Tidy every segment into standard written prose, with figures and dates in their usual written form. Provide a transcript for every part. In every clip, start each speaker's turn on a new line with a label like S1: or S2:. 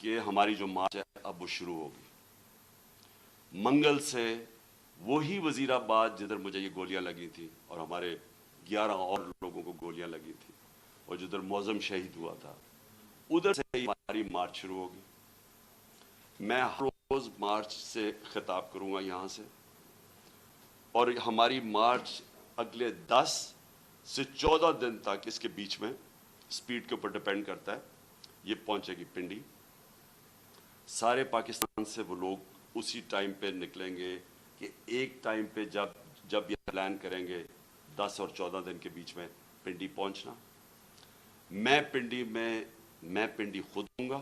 S1: کہ ہماری جو مارچ ہے اب وہ شروع ہوگی منگل سے وہی وزیر آباد جدھر مجھے یہ گولیاں لگی تھیں اور ہمارے 11 اور لوگوں کو گولیاں لگی تھیں اور جدھر معظم شہید ہوا تھا ادھر سے ہی ہماری مارچ شروع ہوگی. میں ہر روز مارچ سے خطاب کروں گا یہاں سے اور ہماری مارچ اگلے 10 سے 14 دن تک اس کے بیچ میں سپیڈ کے اوپر ڈیپینڈ کرتا ہے یہ پہنچے گی پنڈی. سارے پاکستان سے وہ لوگ اسی ٹائم پہ نکلیں گے کہ ایک ٹائم پہ جب یہ پلان کریں گے 10 اور 14 دن کے بیچ میں پنڈی پہنچنا. میں پنڈی خود ہوں گا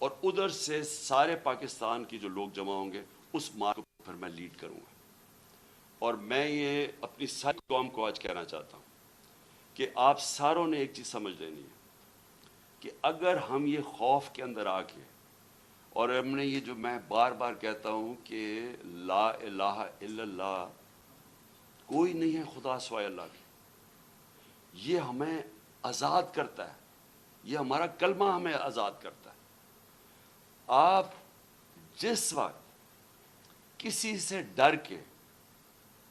S1: اور ادھر سے سارے پاکستان کی جو لوگ جمع ہوں گے اس مارچ کو پھر میں لیڈ کروں گا. اور میں یہ اپنی ساری قوم کو آج کہنا چاہتا ہوں کہ آپ ساروں نے ایک چیز سمجھ لینی ہے کہ اگر ہم یہ خوف کے اندر آ کے اور ہم نے یہ جو میں بار بار کہتا ہوں کہ لا الہ الا اللہ کوئی نہیں ہے خدا سوائے اللہ کے, یہ ہمیں آزاد کرتا ہے, یہ ہمارا کلمہ ہمیں آزاد کرتا ہے. آپ جس وقت کسی سے ڈر کے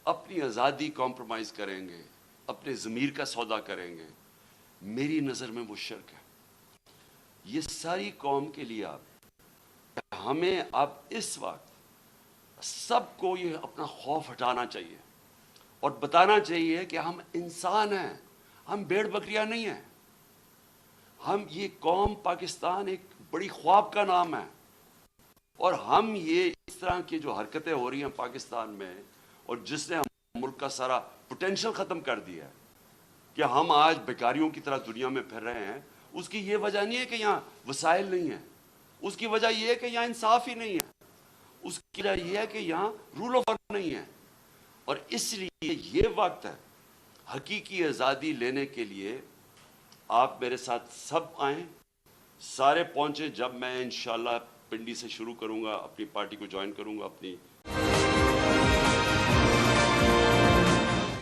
S1: اپنی آزادی کمپرومائز کریں گے, اپنے ضمیر کا سودا کریں گے, میری نظر میں وہ شرک ہے. یہ ساری قوم کے لیے ہمیں اب اس وقت سب کو یہ اپنا خوف ہٹانا چاہیے اور بتانا چاہیے کہ ہم انسان ہیں, ہم بھیڑ بکریاں نہیں ہیں. ہم یہ قوم پاکستان ایک بڑی خواب کا نام ہے اور ہم یہ اس طرح کی جو حرکتیں ہو رہی ہیں پاکستان میں اور جس نے ملک کا سارا پوٹینشل ختم کر دیا ہے کہ ہم آج بیکاریوں کی طرح دنیا میں پھر رہے ہیں, اس کی یہ وجہ نہیں ہے کہ یہاں وسائل نہیں ہیں, اس کی وجہ یہ ہے کہ یہاں انصاف ہی نہیں ہے, اس کی وجہ یہ ہے کہ یہاں رول آف لا نہیں ہے. اور اس لیے یہ وقت ہے حقیقی آزادی لینے کے لیے. آپ میرے ساتھ سب آئیں, سارے پہنچیں. جب میں انشاءاللہ پنڈی سے شروع کروں گا, اپنی پارٹی کو جوائن کروں گا, اپنی